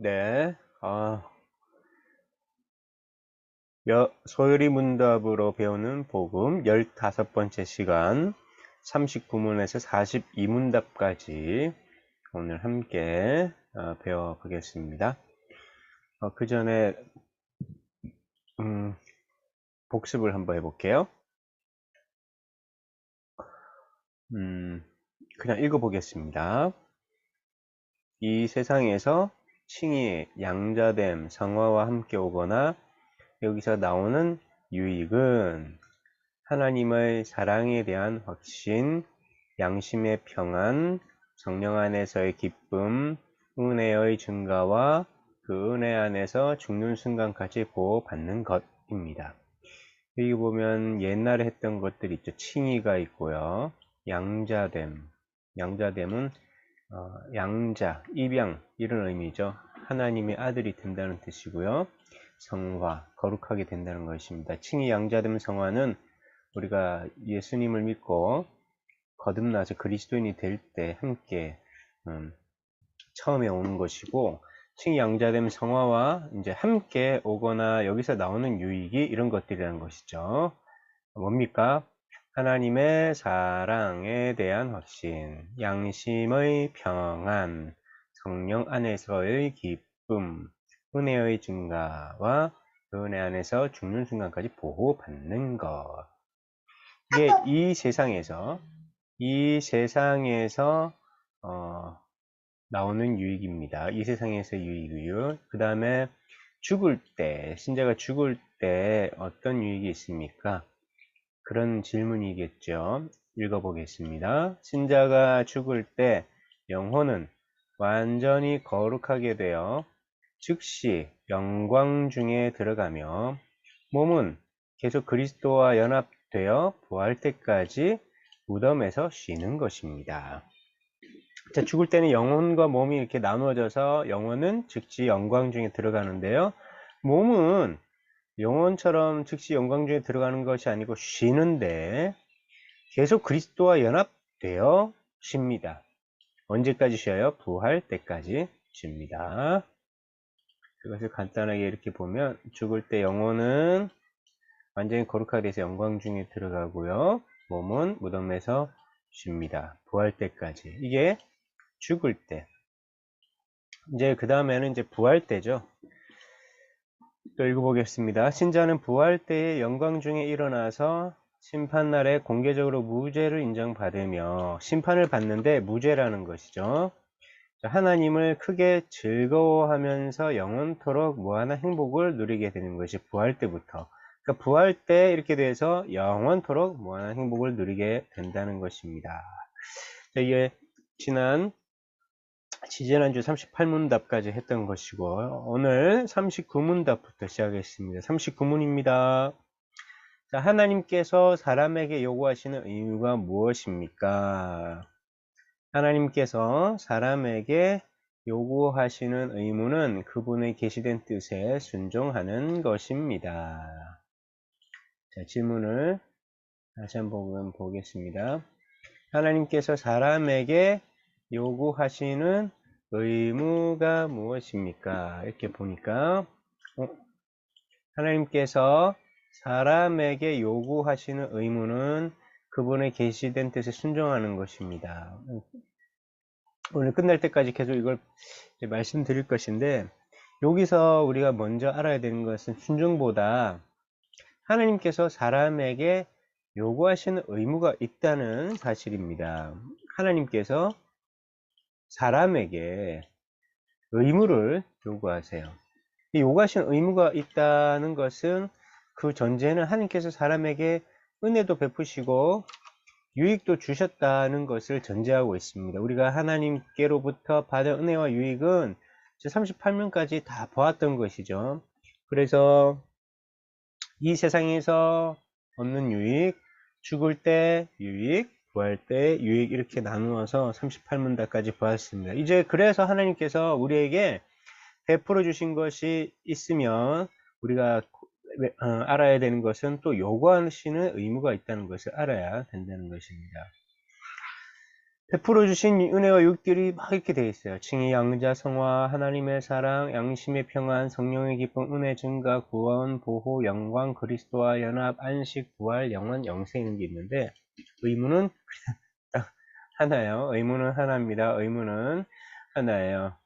네. 소요리 문답으로 배우는 복음 15번째 시간 39문에서 42문답까지 오늘 함께 배워보겠습니다. 그 전에 복습을 한번 해볼게요. 그냥 읽어보겠습니다. 이 세상에서 칭의, 양자됨, 성화와 함께 오거나 여기서 나오는 유익은 하나님의 사랑에 대한 확신, 양심의 평안, 성령 안에서의 기쁨, 은혜의 증가와 그 은혜 안에서 죽는 순간까지 보호받는 것입니다. 여기 보면 옛날에 했던 것들 있죠. 칭의가 있고요. 양자됨. 양자됨은 양자, 입양 이런 의미죠. 하나님의 아들이 된다는 뜻이고요. 성화, 거룩하게 된다는 것입니다. 칭의 양자됨 성화는 우리가 예수님을 믿고 거듭나서 그리스도인이 될 때 함께 처음에 오는 것이고, 칭의 양자됨 성화와 이제 함께 오거나 여기서 나오는 유익이 이런 것들이라는 것이죠. 뭡니까? 하나님의 사랑에 대한 확신, 양심의 평안, 성령 안에서의 기쁨, 은혜의 증가와 그 은혜 안에서 죽는 순간까지 보호받는 것. 이게 이 세상에서 나오는 유익입니다. 이 세상에서 유익이요. 그 다음에 죽을 때, 신자가 죽을 때 어떤 유익이 있습니까? 그런 질문이겠죠. 읽어보겠습니다. 신자가 죽을 때 영혼은 완전히 거룩하게 되어 즉시 영광 중에 들어가며 몸은 계속 그리스도와 연합되어 부활 때까지 무덤에서 쉬는 것입니다. 자, 죽을 때는 영혼과 몸이 이렇게 나누어져서 영혼은 즉시 영광 중에 들어가는데요. 몸은 영혼처럼 즉시 영광 중에 들어가는 것이 아니고 쉬는데 계속 그리스도와 연합되어 쉽니다. 언제까지 쉬어요? 부활 때까지 쉽니다. 그것을 간단하게 이렇게 보면 죽을 때 영혼은 완전히 거룩하게 돼서 영광 중에 들어가고요. 몸은 무덤에서 쉽니다. 부활 때까지. 이게 죽을 때. 이제 그 다음에는 이제 부활 때죠. 또 읽어보겠습니다. 신자는 부활 때의 영광 중에 일어나서 심판날에 공개적으로 무죄를 인정받으며 심판을 받는데 무죄라는 것이죠. 하나님을 크게 즐거워하면서 영원토록 무한한 행복을 누리게 되는 것이 부활 때부터. 그러니까 부활 때 이렇게 돼서 영원토록 무한한 행복을 누리게 된다는 것입니다. 이게 지지난주 38문답까지 했던 것이고 오늘 39문답부터 시작했습니다. 39문입니다. 자, 하나님께서 사람에게 요구하시는 의무가 무엇입니까? 하나님께서 사람에게 요구하시는 의무는 그분의 계시된 뜻에 순종하는 것입니다. 자, 질문을 다시 한번 보겠습니다. 하나님께서 사람에게 요구하시는 의무가 무엇입니까? 이렇게 보니까 하나님께서 사람에게 요구하시는 의무는 그분의 계시된 뜻에 순종하는 것입니다. 오늘 끝날 때까지 계속 이걸 말씀드릴 것인데 여기서 우리가 먼저 알아야 되는 것은 순종보다 하나님께서 사람에게 요구하시는 의무가 있다는 사실입니다. 하나님께서 사람에게 의무를 요구하세요. 이 요구하시는 의무가 있다는 것은 그 전제는 하나님께서 사람에게 은혜도 베푸시고 유익도 주셨다는 것을 전제하고 있습니다. 우리가 하나님께로부터 받은 은혜와 유익은 38면까지 다 보았던 것이죠. 그래서 이 세상에서 얻는 유익, 죽을 때 유익, 부활 때 유익 이렇게 나누어서 38문답까지 보았습니다. 이제 그래서 하나님께서 우리에게 베풀어 주신 것이 있으면 우리가 알아야 되는 것은 또 요구하시는 의무가 있다는 것을 알아야 된다는 것입니다. 베풀어 주신 은혜와 유익들이 막 이렇게 되어 있어요. 칭의, 양자, 성화, 하나님의 사랑, 양심의 평안, 성령의 기쁨, 은혜 증가, 구원, 보호, 영광, 그리스도와 연합, 안식, 부활, 영원, 영생 이런 게 있는데 의무는 딱 하나예요. 의무는 하나입니다. 의무는 하나예요.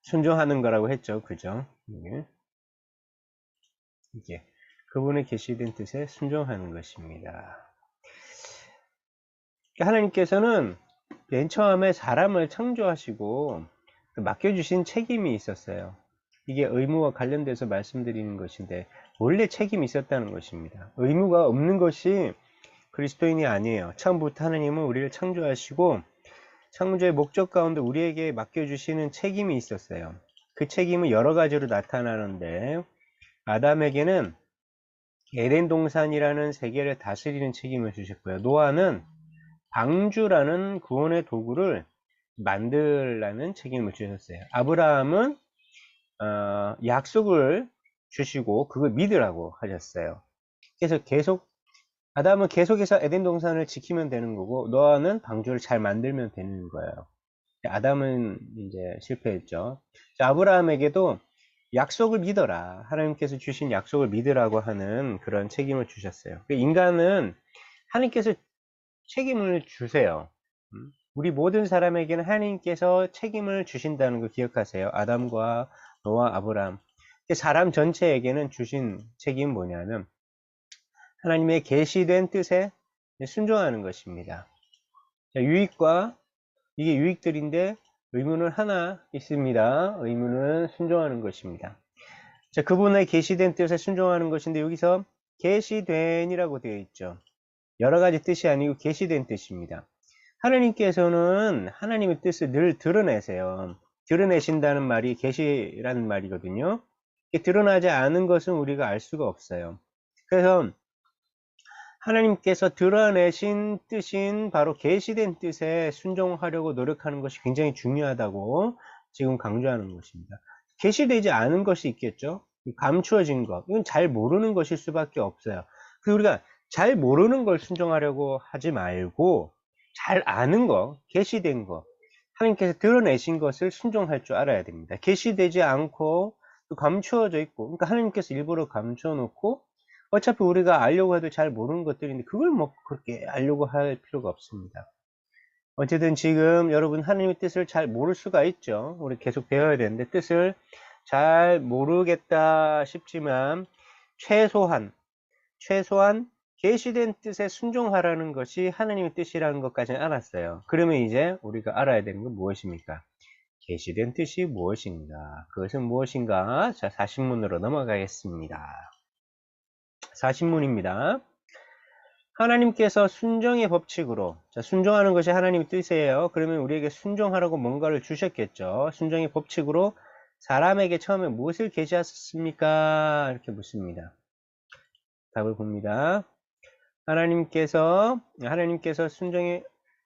순종하는 거라고 했죠. 그죠? 이게 그분의 계시된 뜻에 순종하는 것입니다. 하나님께서는 맨 처음에 사람을 창조하시고 맡겨주신 책임이 있었어요. 이게 의무와 관련돼서 말씀드리는 것인데 원래 책임이 있었다는 것입니다. 의무가 없는 것이 그리스도인이 아니에요. 처음부터 하나님은 우리를 창조하시고 창조의 목적 가운데 우리에게 맡겨주시는 책임이 있었어요. 그 책임은 여러 가지로 나타나는데 아담에게는 에덴 동산이라는 세계를 다스리는 책임을 주셨고요. 노아는 방주라는 구원의 도구를 만들라는 책임을 주셨어요. 아브라함은 약속을 주시고 그걸 믿으라고 하셨어요. 그래서 아담은 계속해서 에덴 동산을 지키면 되는 거고 노아는 방주를 잘 만들면 되는 거예요. 아담은 이제 실패했죠. 아브라함에게도 약속을 믿어라. 하나님께서 주신 약속을 믿으라고 하는 그런 책임을 주셨어요. 인간은 하나님께서 책임을 주세요. 우리 모든 사람에게는 하나님께서 책임을 주신다는 거 기억하세요. 아담과 노아, 아브라함. 사람 전체에게는 주신 책임은 뭐냐면 하나님의 계시된 뜻에 순종하는 것입니다. 유익과 이게 유익들인데 의무는 하나 있습니다. 의무는 순종하는 것입니다. 자, 그분의 계시된 뜻에 순종하는 것인데 여기서 계시된이라고 되어 있죠. 여러 가지 뜻이 아니고 계시된 뜻입니다. 하나님께서는 하나님의 뜻을 늘 드러내세요. 드러내신다는 말이 계시라는 말이거든요. 드러나지 않은 것은 우리가 알 수가 없어요. 그래서 하나님께서 드러내신 뜻인 바로 계시된 뜻에 순종하려고 노력하는 것이 굉장히 중요하다고 지금 강조하는 것입니다. 계시되지 않은 것이 있겠죠. 감추어진 것, 이건 잘 모르는 것일 수밖에 없어요. 그래서 우리가 잘 모르는 걸 순종하려고 하지 말고 잘 아는 거, 계시된 거, 하나님께서 드러내신 것을 순종할 줄 알아야 됩니다. 계시되지 않고 또 감추어져 있고, 그러니까 하나님께서 일부러 감추어 놓고 어차피 우리가 알려고 해도 잘 모르는 것들인데 그걸 뭐 그렇게 알려고 할 필요가 없습니다. 어쨌든 지금 여러분 하나님의 뜻을 잘 모를 수가 있죠. 우리 계속 배워야 되는데 뜻을 잘 모르겠다 싶지만 최소한 계시된 뜻에 순종하라는 것이 하나님의 뜻이라는 것까지는 알았어요. 그러면 이제 우리가 알아야 되는 건 무엇입니까? 계시된 뜻이 무엇인가? 그것은 무엇인가? 자, 40문으로 넘어가겠습니다. 40문입니다. 하나님께서 순종의 법칙으로, 자, 순종하는 것이 하나님의 뜻이에요. 그러면 우리에게 순종하라고 뭔가를 주셨겠죠. 순종의 법칙으로 사람에게 처음에 무엇을 계시하셨습니까? 이렇게 묻습니다. 답을 봅니다. 하나님께서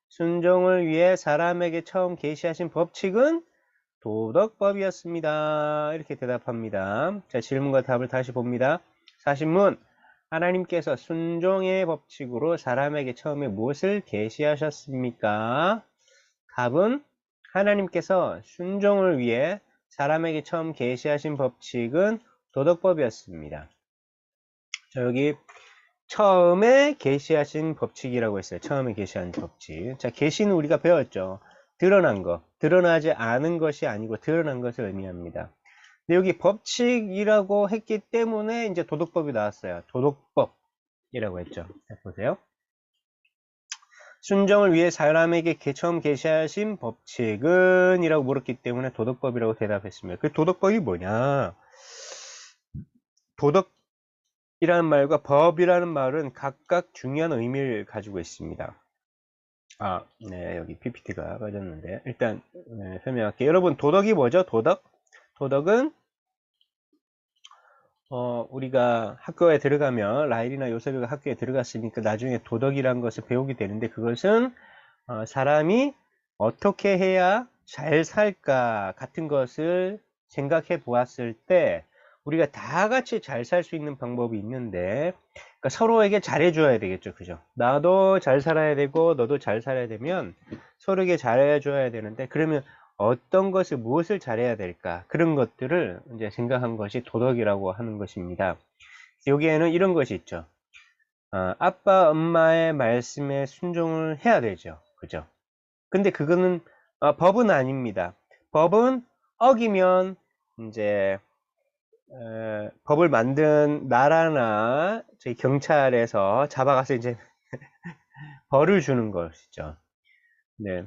순종을 위해 사람에게 처음 계시하신 법칙은 도덕법이었습니다. 이렇게 대답합니다. 자, 질문과 답을 다시 봅니다. 40문. 하나님께서 순종의 법칙으로 사람에게 처음에 무엇을 계시하셨습니까? 답은 하나님께서 순종을 위해 사람에게 처음 계시하신 법칙은 도덕법이었습니다. 자, 여기 처음에 계시하신 법칙이라고 했어요. 처음에 계시한 법칙. 자, 계시는 우리가 배웠죠. 드러난 것, 드러나지 않은 것이 아니고 드러난 것을 의미합니다. 근데 여기 법칙이라고 했기 때문에 이제 도덕법이 나왔어요. 도덕법이라고 했죠. 자, 보세요. 순종을 위해 사람에게 처음 계시하신 법칙은 이라고 물었기 때문에 도덕법이라고 대답했습니다. 그 도덕법이 뭐냐? 도덕이라는 말과 법이라는 말은 각각 중요한 의미를 가지고 있습니다. 네, 여기 PPT가 빠졌는데 일단 설명할게요. 여러분, 도덕이 뭐죠? 도덕은 우리가 학교에 들어가면 라일이나 요셉이가 학교에 들어갔으니까 나중에 도덕이라는 것을 배우게 되는데 그것은 사람이 어떻게 해야 잘 살까 같은 것을 생각해 보았을 때 우리가 다 같이 잘 살 수 있는 방법이 있는데, 그러니까 서로에게 잘해줘야 되겠죠. 그죠? 나도 잘 살아야 되고, 너도 잘 살아야 되면 서로에게 잘해줘야 되는데, 그러면 어떤 것을, 무엇을 잘해야 될까? 그런 것들을 이제 생각한 것이 도덕이라고 하는 것입니다. 여기에는 이런 것이 있죠. 아빠, 엄마의 말씀에 순종을 해야 되죠. 그죠? 근데 그거는 법은 아닙니다. 법은 어기면 이제 법을 만든 나라나 저희 경찰에서 잡아가서 이제 벌을 주는 것이죠. 네.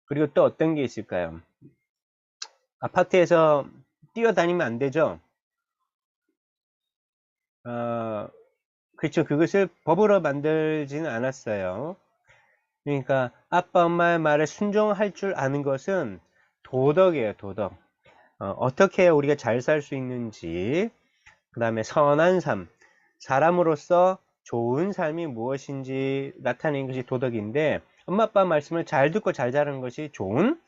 그리고 또 어떤 게 있을까요? 아파트에서 뛰어다니면 안 되죠. 그렇죠. 그것을 법으로 만들지는 않았어요. 그러니까 아빠 엄마의 말에 순종할 줄 아는 것은 도덕이에요. 도덕. 어떻게 해야 우리가 잘 살 수 있는지, 그 다음에 선한 삶, 사람으로서 좋은 삶이 무엇인지 나타내는 것이 도덕인데, 엄마 아빠 말씀을 잘 듣고 잘 자라는 것이 좋은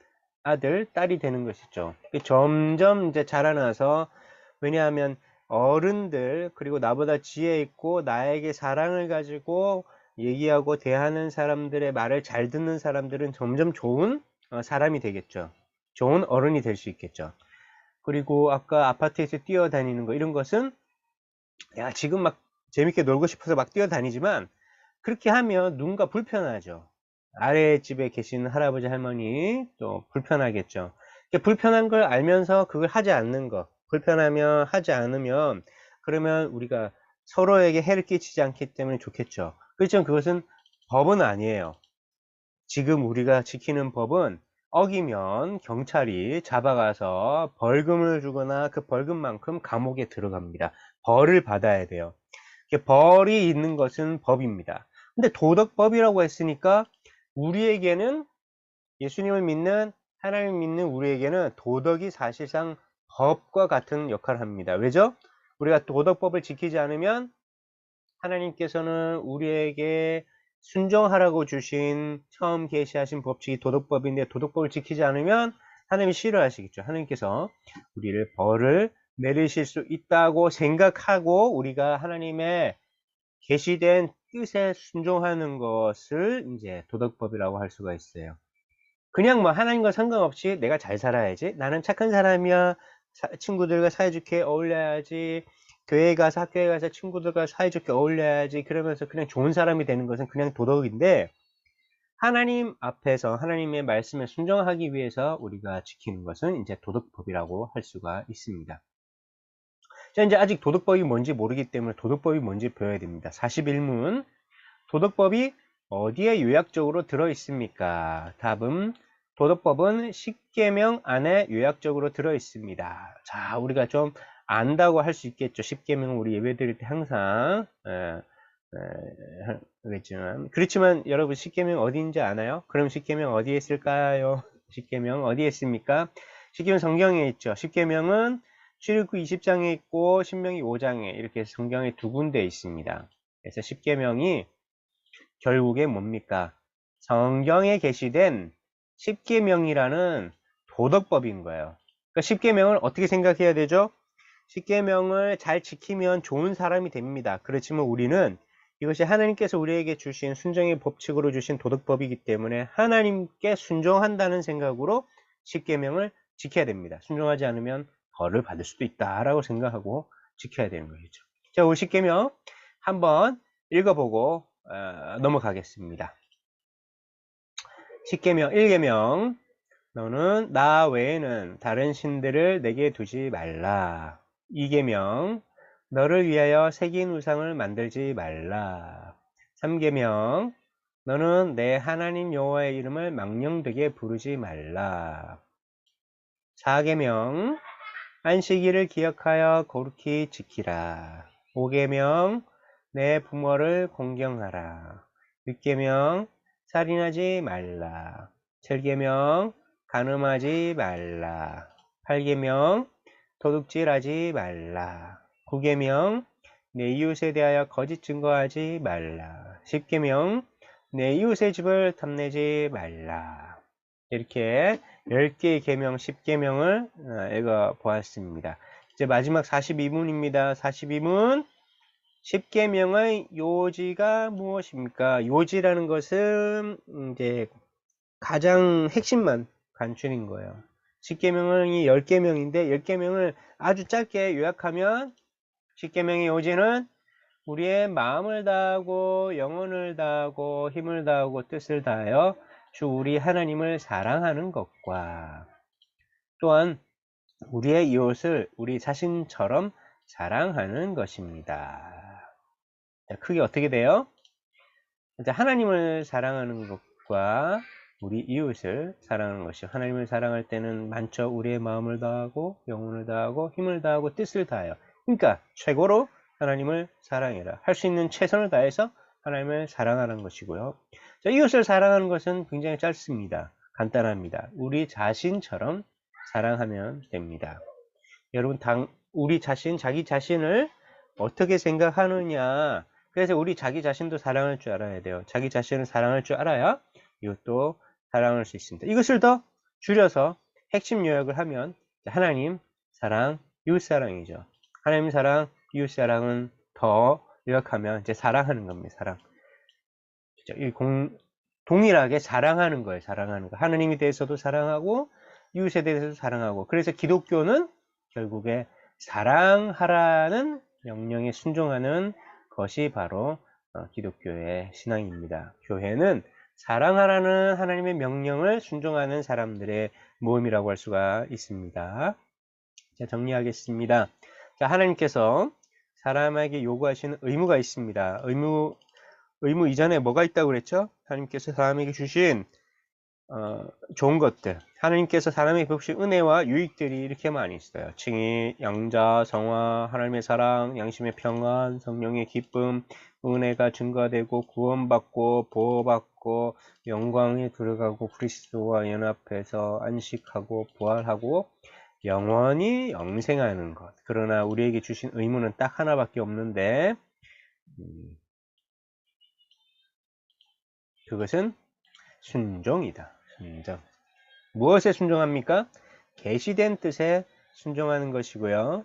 아들, 딸이 되는 것이죠. 점점 이제 자라나서, 왜냐하면 어른들, 그리고 나보다 지혜 있고 나에게 사랑을 가지고 얘기하고 대하는 사람들의 말을 잘 듣는 사람들은 점점 좋은 사람이 되겠죠. 좋은 어른이 될 수 있겠죠. 그리고 아까 아파트에서 뛰어다니는 거, 이런 것은 야, 지금 막 재밌게 놀고 싶어서 막 뛰어다니지만 그렇게 하면 누군가 불편하죠. 아래 집에 계시는 할아버지 할머니 또 불편하겠죠. 불편한 걸 알면서 그걸 하지 않는 거, 불편하면 하지 않으면, 그러면 우리가 서로에게 해를 끼치지 않기 때문에 좋겠죠. 그렇지만 그것은 법은 아니에요. 지금 우리가 지키는 법은 어기면 경찰이 잡아가서 벌금을 주거나 그 벌금만큼 감옥에 들어갑니다. 벌을 받아야 돼요. 벌이 있는 것은 법입니다. 근데 도덕법이라고 했으니까 우리에게는, 예수님을 믿는, 하나님을 믿는 우리에게는 도덕이 사실상 법과 같은 역할을 합니다. 왜죠? 우리가 도덕법을 지키지 않으면 하나님께서는 우리에게 순종하라고 주신, 처음 계시하신 법칙이 도덕법인데, 도덕법을 지키지 않으면 하나님이 싫어하시겠죠. 하나님께서 우리를 벌을 내리실 수 있다고 생각하고 우리가 하나님의 계시된 뜻에 순종하는 것을 이제 도덕법이라고 할 수가 있어요. 그냥 뭐 하나님과 상관없이 내가 잘 살아야지, 나는 착한 사람이야, 친구들과 사이좋게 어울려야지, 교회 가서 학교에 가서 친구들과 사이좋게 어울려야지, 그러면서 그냥 좋은 사람이 되는 것은 그냥 도덕인데, 하나님 앞에서 하나님의 말씀에 순종하기 위해서 우리가 지키는 것은 이제 도덕법이라고 할 수가 있습니다. 자, 이제 아직 도덕법이 뭔지 모르기 때문에 도덕법이 뭔지 배워야 됩니다. 41문. 도덕법이 어디에 요약적으로 들어있습니까? 답은 도덕법은 10계명 안에 요약적으로 들어있습니다. 자, 우리가 좀 안다고 할 수 있겠죠. 10계명은 우리 예배 드릴 때 항상 그렇지만 여러분 10계명 어디인지 아나요? 그럼 10계명 어디에 있을까요? 10계명 어디에 있습니까? 10계명 성경에 있죠. 10계명은 출애굽기 20장에 있고 신명기 5장에 이렇게 성경에 두 군데 있습니다. 그래서 10계명이 결국에 뭡니까? 성경에 게시된 10계명이라는 도덕법인 거예요. 그러니까 10계명을 어떻게 생각해야 되죠? 10계명을 잘 지키면 좋은 사람이 됩니다. 그렇지만 우리는 이것이 하나님께서 우리에게 주신 순종의 법칙으로 주신 도덕법이기 때문에 하나님께 순종한다는 생각으로 10계명을 지켜야 됩니다. 순종하지 않으면 벌을 받을 수도 있다라고 생각하고 지켜야 되는 것이죠. 자, 우리 10계명 한번 읽어보고 넘어가겠습니다. 10계명 1계명, 너는 나 외에는 다른 신들을 내게 두지 말라. 2계명, 너를 위하여 새긴 우상을 만들지 말라. 3계명, 너는 내 하나님 여호와의 이름을 망령되게 부르지 말라. 4계명, 안식일을 기억하여 거룩히 지키라. 5계명, 내 부모를 공경하라. 6계명, 살인하지 말라. 7계명, 간음하지 말라. 8계명, 도둑질하지 말라. 9계명, 내 이웃에 대하여 거짓 증거하지 말라. 10계명, 내 이웃의 집을 탐내지 말라. 이렇게 10개의 계명, 10계명을 읽어 보았습니다. 이제 마지막 42문입니다. 42문. 10계명의 요지가 무엇입니까? 요지라는 것은 이제 가장 핵심만 간추린 거예요. 10계명이 10계명인데 10계명을 아주 짧게 요약하면 10계명의 요지는 우리의 마음을 다하고 영혼을 다하고 힘을 다하고 뜻을 다하여 주 우리 하나님을 사랑하는 것과 또한 우리의 이웃을 우리 자신처럼 사랑하는 것입니다. 자, 크게 어떻게 돼요? 이제 하나님을 사랑하는 것과 우리 이웃을 사랑하는 것이요. 하나님을 사랑할 때는 많죠. 우리의 마음을 다하고 영혼을 다하고 힘을 다하고 뜻을 다하여. 그러니까 최고로 하나님을 사랑해라. 할 수 있는 최선을 다해서 하나님을 사랑하는 것이고요. 자, 이웃을 사랑하는 것은 굉장히 짧습니다. 간단합니다. 우리 자신처럼 사랑하면 됩니다. 여러분, 우리 자신, 자기 자신을 어떻게 생각하느냐. 그래서 우리 자기 자신도 사랑할 줄 알아야 돼요. 자기 자신을 사랑할 줄 알아야 이것도 사랑할 수 있습니다. 이것을 더 줄여서 핵심 요약을 하면 하나님, 사랑, 이웃 사랑이죠. 하나님 사랑, 이웃 사랑은 더 요약하면 이제 사랑하는 겁니다. 사랑. 동일하게 사랑하는 거예요. 사랑하는 거. 하나님에 대해서도 사랑하고 이웃에 대해서도 사랑하고. 그래서 기독교는 결국에 사랑하라는 명령에 순종하는 것이 바로 기독교의 신앙입니다. 교회는 사랑하라는 하나님의 명령을 순종하는 사람들의 모임이라고 할 수가 있습니다. 자, 정리하겠습니다. 자, 하나님께서 사람에게 요구하시는 의무가 있습니다. 의무 이전에 뭐가 있다고 그랬죠? 하나님께서 사람에게 주신 좋은 것들, 하나님께서 사람에게 베푸신 은혜와 유익들이 이렇게 많이 있어요. 칭의, 양자, 성화, 하나님의 사랑, 양심의 평안, 성령의 기쁨, 은혜가 증가되고 구원받고 보호받고 영광에 들어가고 그리스도와 연합해서 안식하고 부활하고 영원히 영생하는 것. 그러나 우리에게 주신 의무는 딱 하나밖에 없는데 그것은 순종이다. 순종. 무엇에 순종합니까? 계시된 뜻에 순종하는 것이고요.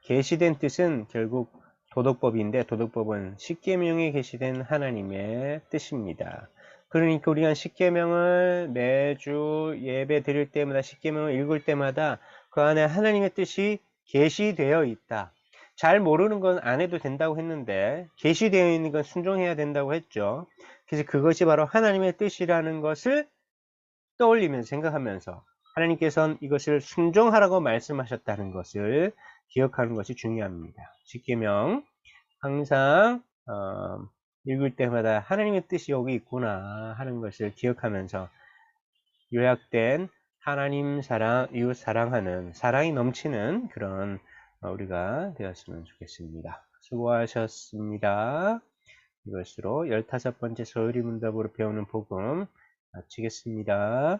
계시된 뜻은 결국 도덕법인데 도덕법은 십계명에 계시된 하나님의 뜻입니다. 그러니까 우리가 십계명을 매주 예배 드릴 때마다 십계명을 읽을 때마다 그 안에 하나님의 뜻이 계시되어 있다. 잘 모르는 건 안 해도 된다고 했는데 계시되어 있는 건 순종해야 된다고 했죠. 그래서 그것이 바로 하나님의 뜻이라는 것을 떠올리면서 생각하면서 하나님께서는 이것을 순종하라고 말씀하셨다는 것을 기억하는 것이 중요합니다. 십계명 항상 읽을 때마다 하나님의 뜻이 여기 있구나 하는 것을 기억하면서 요약된 하나님 사랑, 이웃 사랑하는 사랑이 넘치는 그런 우리가 되었으면 좋겠습니다. 수고하셨습니다. 이것으로 15번째 서울이 문답으로 배우는 복음 마치겠습니다.